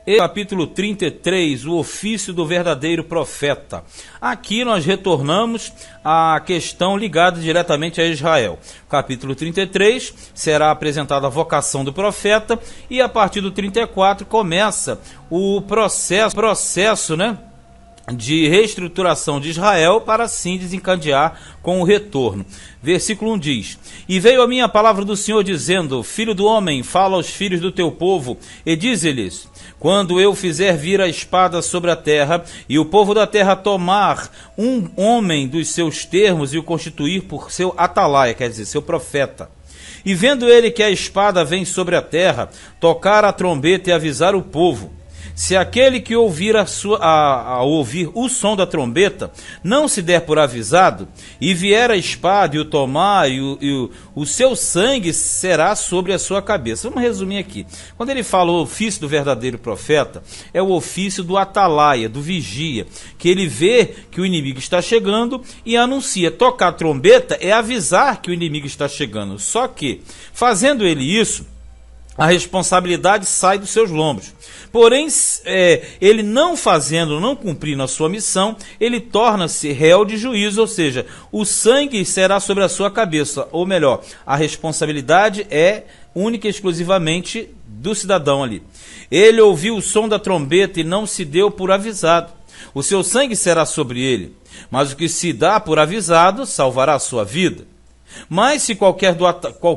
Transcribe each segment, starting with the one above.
E capítulo 33, o ofício do verdadeiro profeta. Aqui nós retornamos à questão ligada diretamente a Israel. Capítulo 33 será apresentada a vocação do profeta e a partir do 34 começa o processo, de reestruturação de Israel para assim desencadear com o retorno. Versículo 1 diz: E veio a minha palavra do Senhor dizendo: Filho do homem, fala aos filhos do teu povo e dize-lhes: Quando eu fizer vir a espada sobre a terra e o povo da terra tomar um homem dos seus termos e o constituir por seu atalaia, quer dizer, seu profeta, e vendo ele que a espada vem sobre a terra, tocar a trombeta e avisar o povo, se aquele que ouvir ouvir o som da trombeta não se der por avisado, e vier a espada e o tomar, e o seu sangue será sobre a sua cabeça. Vamos resumir aqui. Quando ele fala o ofício do verdadeiro profeta, é o ofício do atalaia, do vigia, que ele vê que o inimigo está chegando e anuncia. Tocar a trombeta é avisar que o inimigo está chegando. Só que, fazendo ele isso, a responsabilidade sai dos seus lombros. Porém, ele não cumprindo a sua missão, ele torna-se réu de juízo, ou seja, o sangue será sobre a sua cabeça, ou melhor, a responsabilidade é única e exclusivamente do cidadão ali. Ele ouviu o som da trombeta e não se deu por avisado. O seu sangue será sobre ele, mas o que se dá por avisado salvará a sua vida. Mas se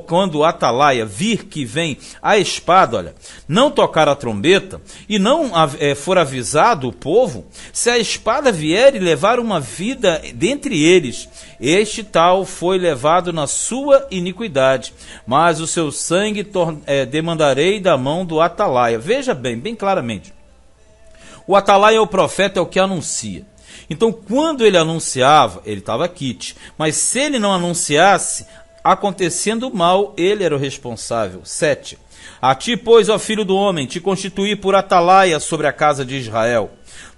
quando o atalaia vir que vem a espada, não tocar a trombeta e não for avisado o povo, se a espada vier e levar uma vida dentre eles, este tal foi levado na sua iniquidade, mas o seu sangue demandarei da mão do atalaia. Veja bem claramente, o atalaia, o profeta, é o que anuncia. Então, quando ele anunciava, ele estava quite. Mas se ele não anunciasse, acontecendo mal, ele era o responsável. 7. A ti, pois, ó filho do homem, te constituí por atalaia sobre a casa de Israel.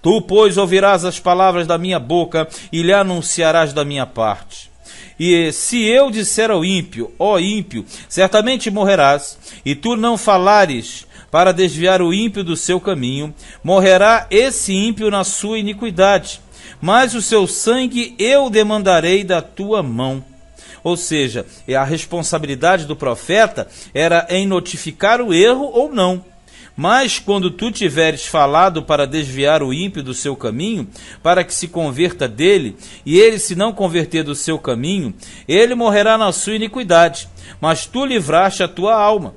Tu, pois, ouvirás as palavras da minha boca e lhe anunciarás da minha parte. E se eu disser ao ímpio, ó ímpio, certamente morrerás, e tu não falares para desviar o ímpio do seu caminho, morrerá esse ímpio na sua iniquidade, mas o seu sangue eu demandarei da tua mão. Ou seja, a responsabilidade do profeta era em notificar o erro ou não. Mas quando tu tiveres falado para desviar o ímpio do seu caminho, para que se converta dele, e ele se não converter do seu caminho, ele morrerá na sua iniquidade, mas tu livraste a tua alma.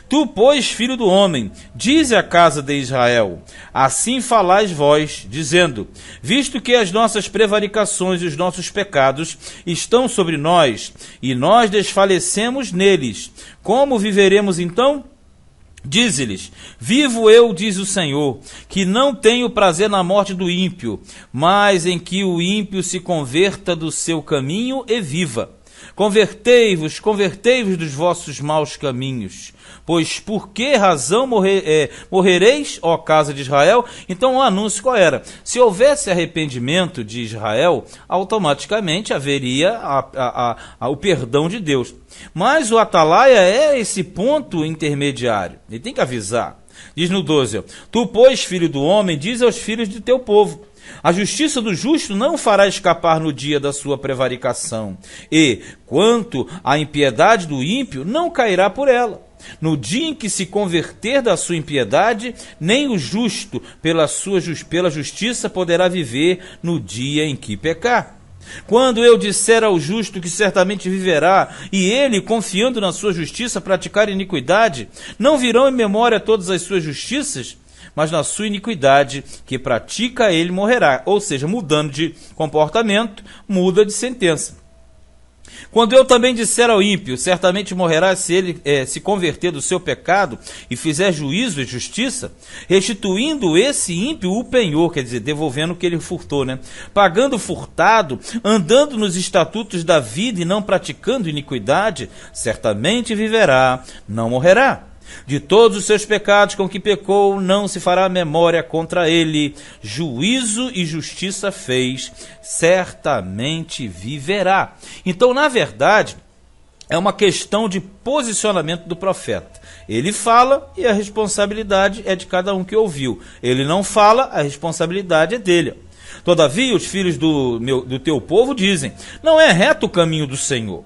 Tu, pois, filho do homem, dize à casa de Israel: assim falais vós, dizendo: visto que as nossas prevaricações e os nossos pecados estão sobre nós, e nós desfalecemos neles, como viveremos então? Dize-lhes: vivo eu, diz o Senhor, que não tenho prazer na morte do ímpio, mas em que o ímpio se converta do seu caminho e viva. Convertei-vos dos vossos maus caminhos, pois por que razão morrereis, ó casa de Israel? Então o anúncio qual era? Se houvesse arrependimento de Israel, automaticamente haveria o perdão de Deus. Mas o atalaia é esse ponto intermediário, ele tem que avisar. Diz no 12, tu, pois, filho do homem, diz aos filhos de teu povo: a justiça do justo não fará escapar no dia da sua prevaricação, e, quanto à impiedade do ímpio, não cairá por ela. No dia em que se converter da sua impiedade, nem o justo pela justiça poderá viver no dia em que pecar. Quando eu disser ao justo que certamente viverá, e ele, confiando na sua justiça, praticar iniquidade, não virão em memória todas as suas justiças? Mas na sua iniquidade que pratica ele morrerá. Ou seja, mudando de comportamento, muda de sentença. Quando eu também disser ao ímpio, certamente morrerá se ele se converter do seu pecado e fizer juízo e justiça, restituindo esse ímpio o penhor, quer dizer, devolvendo o que ele furtou, pagando o furtado, andando nos estatutos da vida e não praticando iniquidade, certamente viverá, não morrerá. De todos os seus pecados com que pecou, não se fará memória contra ele. Juízo e justiça fez, certamente viverá. Então, na verdade, é uma questão de posicionamento do profeta. Ele fala e a responsabilidade é de cada um que ouviu. Ele não fala, a responsabilidade é dele. Todavia, os filhos do teu povo dizem: não é reto o caminho do Senhor,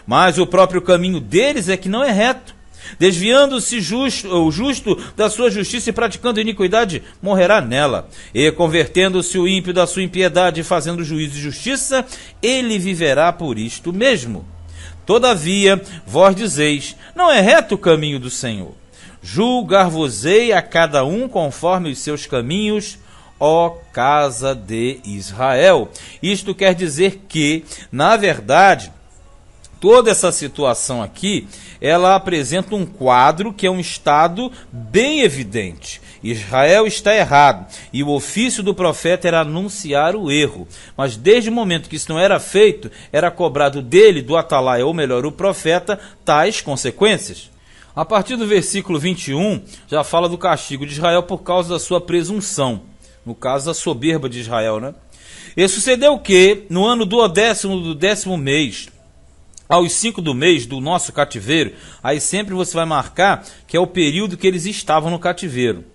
mas o próprio caminho deles é que não é reto. Desviando-se o justo da sua justiça e praticando iniquidade, morrerá nela. E convertendo-se o ímpio da sua impiedade e fazendo juízo e justiça, ele viverá por isto mesmo. Todavia, vós dizeis: não é reto o caminho do Senhor. Julgar-vos-ei a cada um conforme os seus caminhos, ó casa de Israel. Isto quer dizer que, na verdade, toda essa situação aqui, ela apresenta um quadro que é um estado bem evidente. Israel está errado, e o ofício do profeta era anunciar o erro. Mas desde o momento que isso não era feito, era cobrado dele, do atalaia, ou melhor, o profeta, tais consequências. A partir do versículo 21, já fala do castigo de Israel por causa da sua presunção. No caso, a soberba de Israel, né? E sucedeu que, no ano do 10º mês, aos 5 do mês do nosso cativeiro, aí sempre você vai marcar que é o período que eles estavam no cativeiro.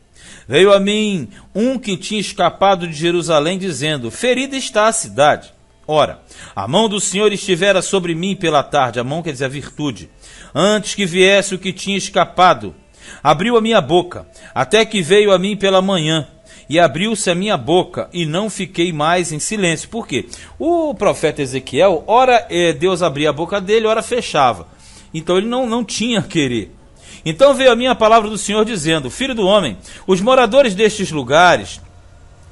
Veio a mim um que tinha escapado de Jerusalém, dizendo: ferida está a cidade. Ora, a mão do Senhor estivera sobre mim pela tarde, a mão quer dizer a virtude, antes que viesse o que tinha escapado. Abriu a minha boca, até que veio a mim pela manhã, e abriu-se a minha boca, e não fiquei mais em silêncio. Por quê? O profeta Ezequiel, ora Deus abria a boca dele, ora fechava. Então ele não tinha querer. Então veio a minha palavra do Senhor dizendo: filho do homem, os moradores destes lugares,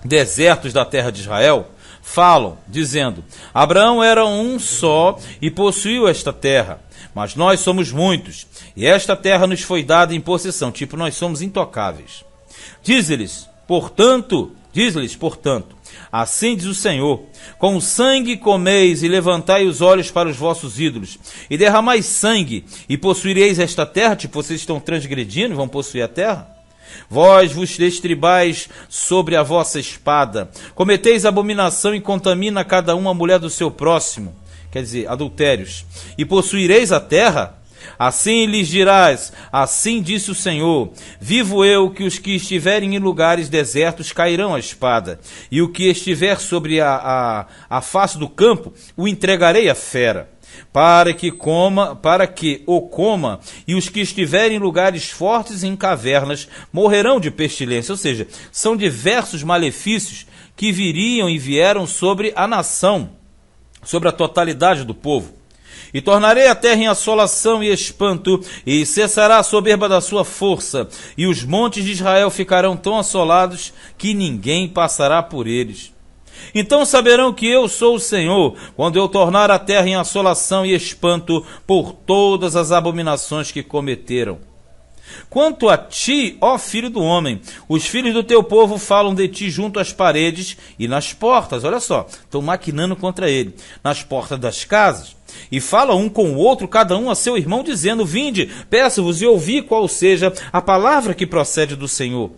desertos da terra de Israel, falam, dizendo: Abraão era um só e possuiu esta terra, mas nós somos muitos, e esta terra nos foi dada em possessão, tipo, nós somos intocáveis. Diz-lhes, portanto, assim diz o Senhor: com sangue comeis e levantai os olhos para os vossos ídolos, e derramai sangue, e possuireis esta terra, tipo, vocês estão transgredindo e vão possuir a terra? Vós vos destribais sobre a vossa espada, cometeis abominação e contamina cada um a mulher do seu próximo, quer dizer, adultérios, e possuireis a terra? Assim lhes dirás: assim disse o Senhor: vivo eu, que os que estiverem em lugares desertos cairão à espada, e o que estiver sobre a face do campo o entregarei à fera, para que o coma, e os que estiverem em lugares fortes e em cavernas morrerão de pestilência. Ou seja, são diversos malefícios que viriam e vieram sobre a nação, sobre a totalidade do povo. E tornarei a terra em assolação e espanto, e cessará a soberba da sua força, e os montes de Israel ficarão tão assolados que ninguém passará por eles. Então saberão que eu sou o Senhor, quando eu tornar a terra em assolação e espanto por todas as abominações que cometeram. Quanto a ti, ó filho do homem, os filhos do teu povo falam de ti junto às paredes e nas portas. Olha só, estão maquinando contra ele. Nas portas das casas. E falam um com o outro, cada um a seu irmão, dizendo: vinde, peço-vos e ouvi qual seja a palavra que procede do Senhor.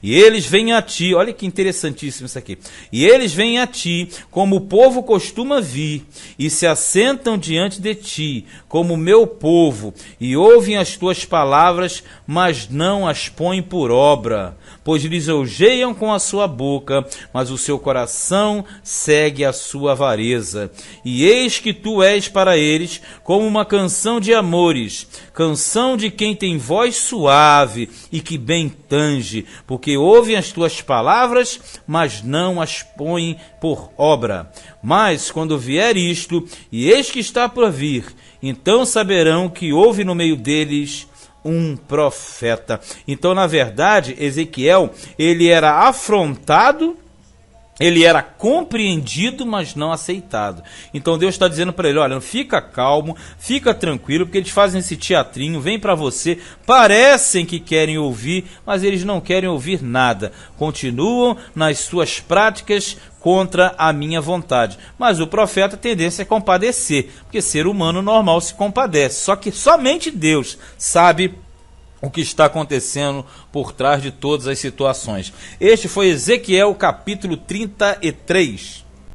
E eles vêm a ti, olha que interessantíssimo isso aqui, e eles vêm a ti, como o povo costuma vir, e se assentam diante de ti, como o meu povo, e ouvem as tuas palavras, mas não as põem por obra, pois lisonjeiam com a sua boca, mas o seu coração segue a sua avareza. E eis que tu és para eles como uma canção de amores, canção de quem tem voz suave e que bem tange, porque ouvem as tuas palavras, mas não as põem por obra. Mas quando vier isto, e eis que está por vir, então saberão que houve no meio deles um profeta. Então, na verdade, Ezequiel, ele era afrontado, ele era compreendido, mas não aceitado. Então Deus está dizendo para ele: olha, fica calmo, fica tranquilo, porque eles fazem esse teatrinho, vem para você, parecem que querem ouvir, mas eles não querem ouvir nada. Continuam nas suas práticas contra a minha vontade. Mas o profeta, a tendência é compadecer, porque ser humano normal se compadece. Só que somente Deus sabe o que está acontecendo por trás de todas as situações. Este foi Ezequiel capítulo 33.